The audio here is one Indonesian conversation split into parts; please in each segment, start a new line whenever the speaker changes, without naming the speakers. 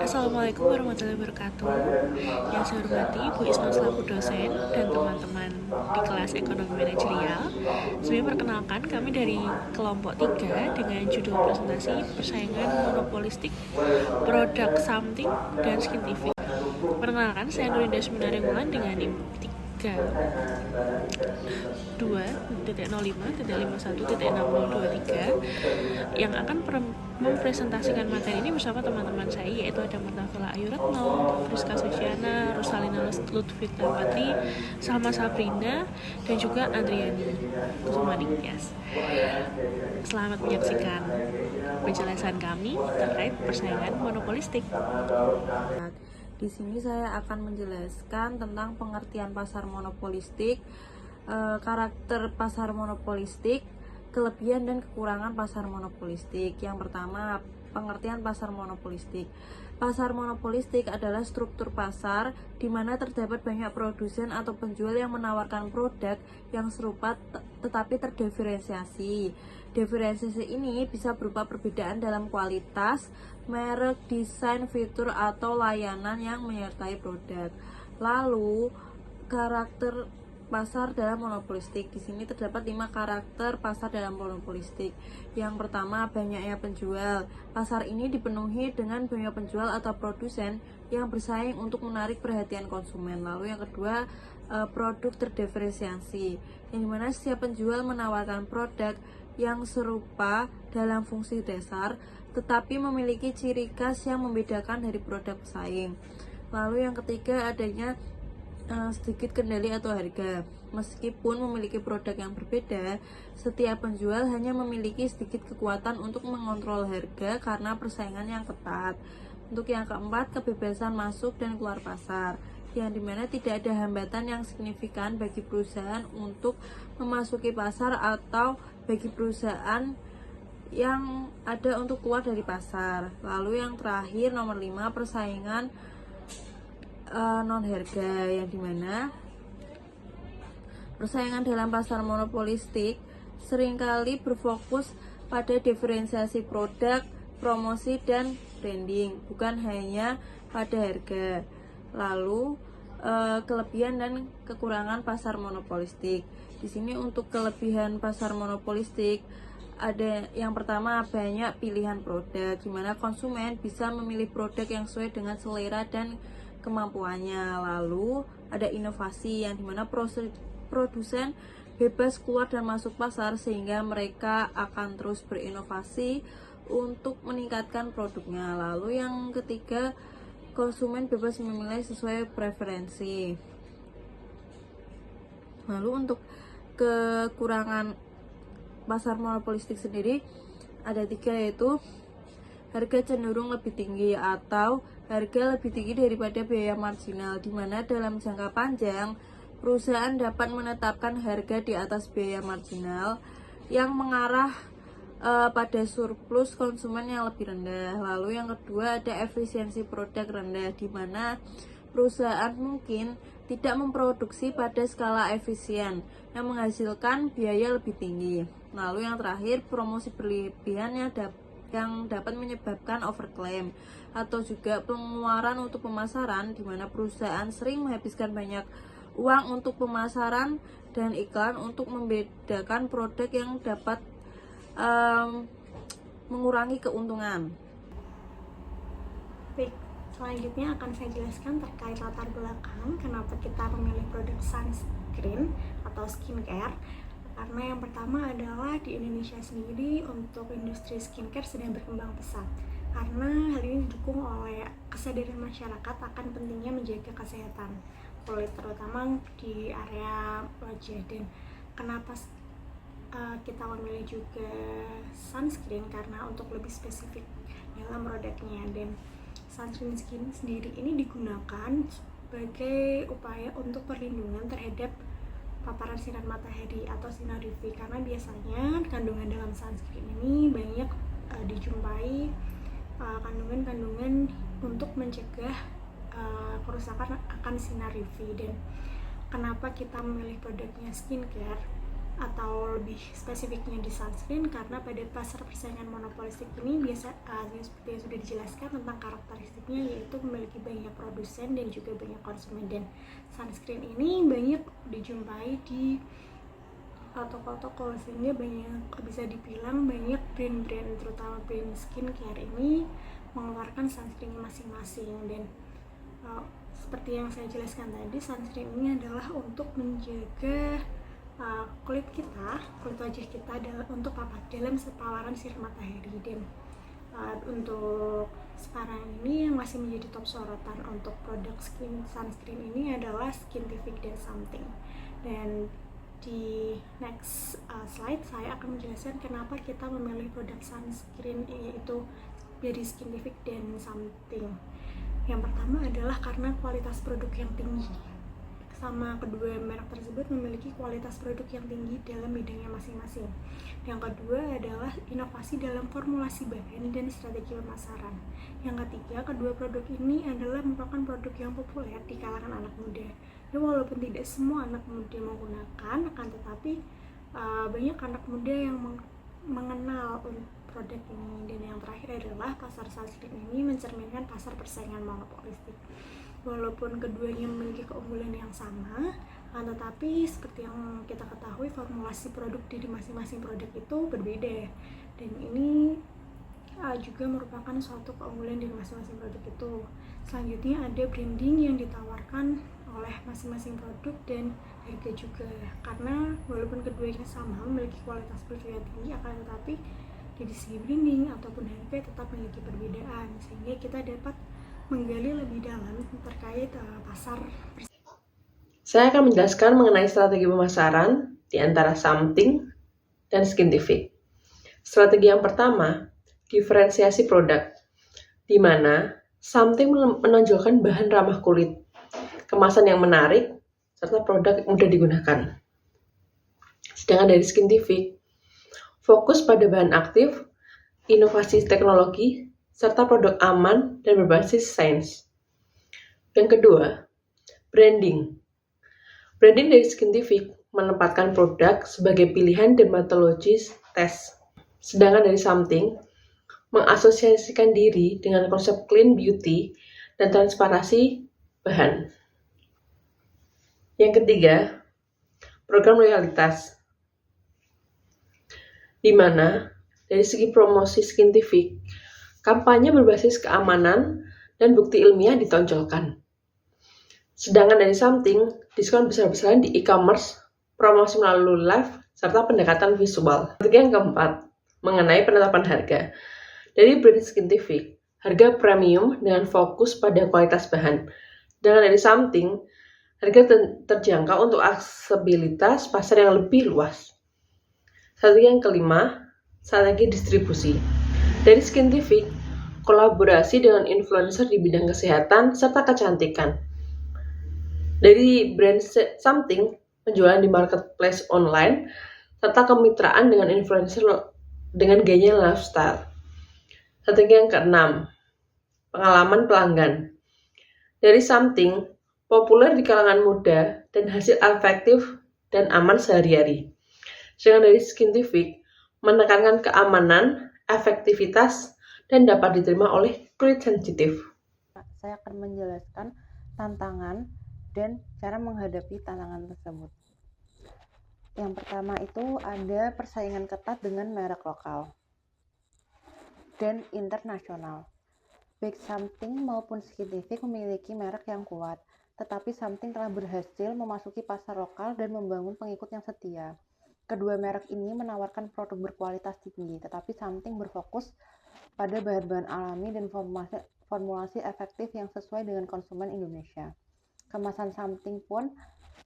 Assalamualaikum warahmatullahi wabarakatuh. Yang saya hormati Bu Isma selaku dosen dan teman-teman di kelas ekonomi manajerial. Sebelumnya perkenalkan kami dari kelompok 3 dengan judul presentasi persaingan monopolistik, produk something, dan scientific. Perkenalkan, saya Nurinda Seminaring Wulan dengan NIM 32.05.51.6023 yang akan mempresentasikan materi ini bersama teman-teman saya, yaitu ada Martafila Ayu Retno, Friska Suciana, Rosalina Lutfitra Patri, Salma Sabrina, dan juga Adriani Kusumaningtyas. Selamat menyaksikan penjelasan kami terkait persaingan monopolistik.
Di sini saya akan menjelaskan tentang pengertian pasar monopolistik, karakter pasar monopolistik, kelebihan dan kekurangan pasar monopolistik. Yang pertama, pengertian pasar monopolistik. Pasar monopolistik adalah struktur pasar di mana terdapat banyak produsen atau penjual yang menawarkan produk yang serupa tetapi terdiferensiasi. Diferensiasi ini bisa berupa perbedaan dalam kualitas, merek, desain, fitur, atau layanan yang menyertai produk. Lalu, karakter pasar dalam monopolistik. Di sini terdapat 5 karakter pasar dalam monopolistik. Yang pertama, banyaknya penjual. Pasar ini dipenuhi dengan banyak penjual atau produsen yang bersaing untuk menarik perhatian konsumen. Lalu yang kedua, produk terdiferensiasi, yang dimana setiap penjual menawarkan produk yang serupa dalam fungsi dasar tetapi memiliki ciri khas yang membedakan dari produk pesaing. Lalu yang ketiga, adanya sedikit kendali atau harga. Meskipun memiliki produk yang berbeda, setiap penjual hanya memiliki sedikit kekuatan untuk mengontrol harga karena persaingan yang ketat. Untuk yang keempat, kebebasan masuk dan keluar pasar, yang dimana tidak ada hambatan yang signifikan bagi perusahaan untuk memasuki pasar atau bagi perusahaan yang ada untuk keluar dari pasar. Lalu yang terakhir, nomor 5, persaingan non harga, yang dimana persaingan dalam pasar monopolistik seringkali berfokus pada diferensiasi produk, promosi, dan branding, bukan hanya pada harga. Lalu kelebihan dan kekurangan pasar monopolistik. Di sini untuk kelebihan pasar monopolistik ada yang pertama, banyak pilihan produk, di mana konsumen bisa memilih produk yang sesuai dengan selera dan kemampuannya. Lalu ada inovasi, yang dimana produsen bebas keluar dan masuk pasar sehingga mereka akan terus berinovasi untuk meningkatkan produknya. Lalu yang ketiga, konsumen bebas memilih sesuai preferensi. Lalu untuk kekurangan pasar monopolistik sendiri ada 3, yaitu harga cenderung lebih tinggi atau harga lebih tinggi daripada biaya marginal, di mana dalam jangka panjang perusahaan dapat menetapkan harga di atas biaya marginal yang mengarah pada surplus konsumen yang lebih rendah. Lalu yang kedua, ada efisiensi produk rendah, di mana perusahaan mungkin tidak memproduksi pada skala efisien yang menghasilkan biaya lebih tinggi. Lalu yang terakhir, promosi berlebihan yang dapat menyebabkan overclaim atau juga pengeluaran untuk pemasaran, di mana perusahaan sering menghabiskan banyak uang untuk pemasaran dan iklan untuk membedakan produk yang dapat mengurangi keuntungan.
Baik, selanjutnya akan saya jelaskan terkait latar belakang kenapa kita memilih produk sunscreen atau skincare. Karena yang pertama adalah di Indonesia sendiri untuk industri skincare sedang berkembang pesat. Karena hal ini didukung oleh kesadaran masyarakat akan pentingnya menjaga kesehatan kulit, terutama di area wajah. Dan kenapa kita memilih juga sunscreen, karena untuk lebih spesifik dalam produknya. Dan sunscreen sendiri ini digunakan sebagai upaya untuk perlindungan terhadap paparan sinar matahari atau sinar UV, karena biasanya kandungan dalam sunscreen ini banyak dijumpai kandungan-kandungan untuk mencegah kerusakan akan sinar UV. Dan kenapa kita memilih produknya skincare? atau lebih spesifiknya di sunscreen, karena pada pasar persaingan monopolistik ini seperti yang sudah dijelaskan tentang karakteristiknya, yaitu memiliki banyak produsen dan juga banyak konsumen. Dan sunscreen ini banyak dijumpai di toko-toko, sehingga bisa dibilang banyak brand-brand, terutama brand skincare ini mengeluarkan sunscreen masing-masing. Dan seperti yang saya jelaskan tadi, sunscreen ini adalah untuk menjaga kulit wajah kita untuk dalam paparan sinar matahari. Dan untuk sekarang ini yang masih menjadi top sorotan untuk produk sunscreen ini adalah Skintific dan Something. Dan di next slide saya akan menjelaskan kenapa kita memilih produk sunscreen, yaitu dari Skintific dan Something. Yang pertama adalah karena kualitas produk yang tinggi. Kedua merek tersebut memiliki kualitas produk yang tinggi dalam bidangnya masing-masing. Yang kedua adalah inovasi dalam formulasi bahan dan strategi pemasaran. Yang ketiga, kedua produk ini adalah merupakan produk yang populer di kalangan anak muda. Dan walaupun tidak semua anak muda menggunakan, akan tetapi banyak anak muda yang mengenal produk ini. Dan yang terakhir adalah pasar sunscreen ini mencerminkan pasar persaingan monopolistik. Walaupun keduanya memiliki keunggulan yang sama, tetapi seperti yang kita ketahui, formulasi produk dari masing-masing produk itu berbeda. Dan ini juga merupakan suatu keunggulan dari masing-masing produk itu. Selanjutnya ada branding yang ditawarkan oleh masing-masing produk dan harga juga. Karena walaupun keduanya sama memiliki kualitas produk yang tinggi, akan tetapi dari segi branding ataupun harga tetap memiliki perbedaan, sehingga kita dapat menggali lebih dalam terkait pasar.
Saya akan menjelaskan mengenai strategi pemasaran di antara Something dan Skintific. Strategi yang pertama, diferensiasi produk, di mana Something menonjolkan bahan ramah kulit, kemasan yang menarik, serta produk yang mudah digunakan. Sedangkan dari Skintific, fokus pada bahan aktif, inovasi teknologi, serta produk aman dan berbasis sains. Yang kedua, branding. Branding dari Skintific menempatkan produk sebagai pilihan dermatologis tes. Sedangkan dari Something mengasosiasikan diri dengan konsep clean beauty dan transparansi bahan. Yang ketiga, program loyalitas. Di mana dari segi promosi Skintific, kampanye berbasis keamanan dan bukti ilmiah ditonjolkan. Sedangkan dari Something, diskon besar-besaran di e-commerce, promosi melalui live, serta pendekatan visual. Yang keempat, mengenai penetapan harga. Dari brand Skintific, harga premium dengan fokus pada kualitas bahan. Sedangkan dari Something, harga terjangkau untuk aksesibilitas pasar yang lebih luas. Strategi yang kelima, strategi distribusi. Dari Skintific, kolaborasi dengan influencer di bidang kesehatan serta kecantikan. Dari brand Something, penjualan di marketplace online, serta kemitraan dengan influencer dengan gaya lifestyle. Strategi yang keenam, pengalaman pelanggan. Dari Something, populer di kalangan muda dan hasil efektif dan aman sehari-hari. Sedangkan dari Skintific, menekankan keamanan, efektivitas, dan dapat diterima oleh kulit sensitif.
Saya akan menjelaskan tantangan dan cara menghadapi tantangan tersebut. Yang pertama itu ada persaingan ketat dengan merek lokal dan internasional. Baik Something maupun Skintific memiliki merek yang kuat, tetapi Something telah berhasil memasuki pasar lokal dan membangun pengikut yang setia. Kedua merek ini menawarkan produk berkualitas tinggi, tetapi Something berfokus pada bahan-bahan alami dan formulasi efektif yang sesuai dengan konsumen Indonesia. Kemasan Something pun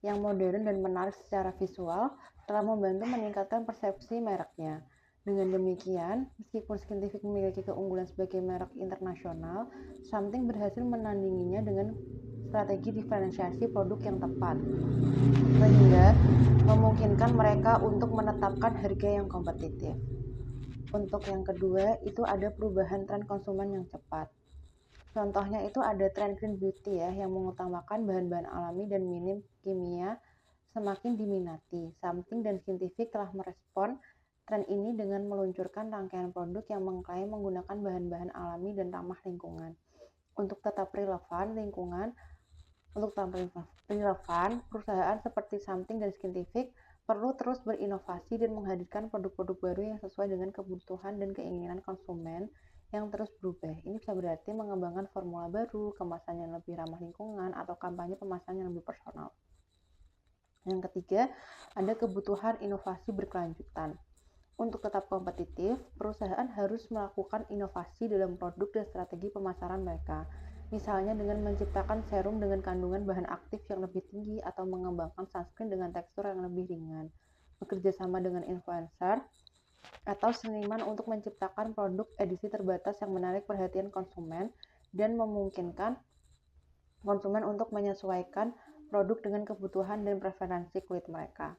yang modern dan menarik secara visual telah membantu meningkatkan persepsi mereknya. Dengan demikian, meskipun Skintific memiliki keunggulan sebagai merek internasional, Something berhasil menandinginya dengan strategi diferensiasi produk yang tepat, sehingga memungkinkan mereka untuk menetapkan harga yang kompetitif. Untuk yang kedua, itu ada perubahan tren konsumen yang cepat. Contohnya itu ada tren clean beauty yang mengutamakan bahan-bahan alami dan minim kimia, semakin diminati. Something dan Scientific telah merespon tren ini dengan meluncurkan rangkaian produk yang mengklaim menggunakan bahan-bahan alami dan ramah lingkungan. Untuk tetap relevan, perusahaan seperti Something dan Scientific perlu terus berinovasi dan menghadirkan produk-produk baru yang sesuai dengan kebutuhan dan keinginan konsumen yang terus berubah. Ini bisa berarti mengembangkan formula baru, kemasan yang lebih ramah lingkungan, atau kampanye pemasaran yang lebih personal. Yang ketiga, ada kebutuhan inovasi berkelanjutan. Untuk tetap kompetitif, perusahaan harus melakukan inovasi dalam produk dan strategi pemasaran mereka. Misalnya dengan menciptakan serum dengan kandungan bahan aktif yang lebih tinggi atau mengembangkan sunscreen dengan tekstur yang lebih ringan. Bekerja sama dengan influencer atau seniman untuk menciptakan produk edisi terbatas yang menarik perhatian konsumen dan memungkinkan konsumen untuk menyesuaikan produk dengan kebutuhan dan preferensi kulit mereka.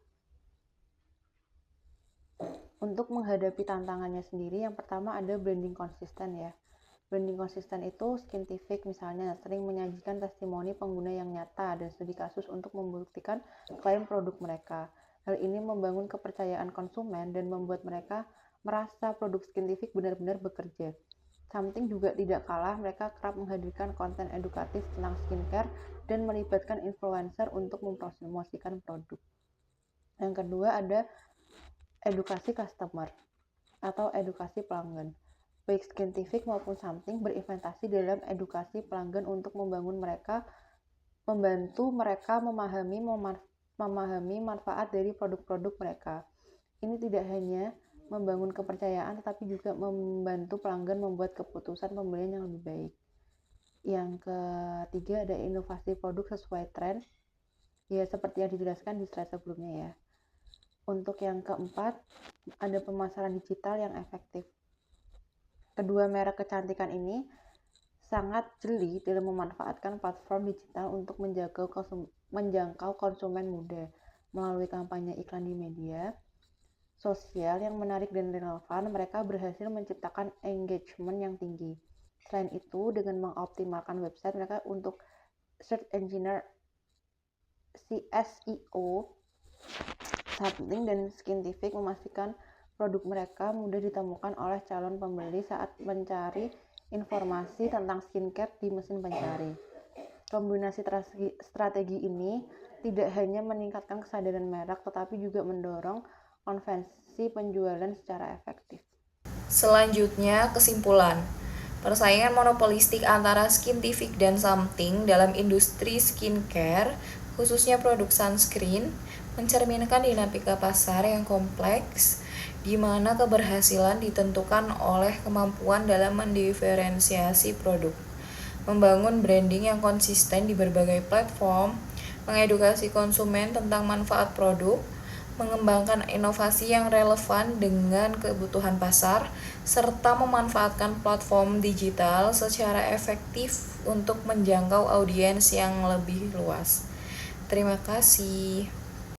Untuk menghadapi tantangannya sendiri, yang pertama ada branding konsisten ya. Branding konsisten itu Scientific misalnya sering menyajikan testimoni pengguna yang nyata dan studi kasus untuk membuktikan klaim produk mereka. Hal ini membangun kepercayaan konsumen dan membuat mereka merasa produk Scientific benar-benar bekerja. Something juga tidak kalah, mereka kerap menghadirkan konten edukatif tentang skincare dan melibatkan influencer untuk mempromosikan produk. Yang kedua ada edukasi customer atau edukasi pelanggan. Baik Scientific maupun Something berinvestasi dalam edukasi pelanggan untuk membantu mereka memahami manfaat dari produk-produk mereka. Ini tidak hanya membangun kepercayaan tetapi juga membantu pelanggan membuat keputusan pembelian yang lebih baik. Yang ketiga ada inovasi produk sesuai tren. Ya seperti yang dijelaskan di slide sebelumnya ya. Untuk yang keempat, ada pemasaran digital yang efektif. Kedua merek kecantikan ini sangat jeli dalam memanfaatkan platform digital untuk menjangkau konsumen muda melalui kampanye iklan di media sosial yang menarik dan relevan. Mereka berhasil menciptakan engagement yang tinggi. Selain itu, dengan mengoptimalkan website mereka untuk search engine SEO, Something dan Scientific memastikan produk mereka mudah ditemukan oleh calon pembeli saat mencari informasi tentang skincare di mesin pencari. Kombinasi strategi ini tidak hanya meningkatkan kesadaran merek, tetapi juga mendorong konvensi penjualan secara efektif.
Selanjutnya, kesimpulan. Persaingan monopolistik antara Scientific dan Something dalam industri skincare, khususnya produk sunscreen, mencerminkan dinamika pasar yang kompleks, di mana keberhasilan ditentukan oleh kemampuan dalam mendiferensiasi produk, membangun branding yang konsisten di berbagai platform, mengedukasi konsumen tentang manfaat produk, mengembangkan inovasi yang relevan dengan kebutuhan pasar, serta memanfaatkan platform digital secara efektif untuk menjangkau audiens yang lebih luas. Terima kasih.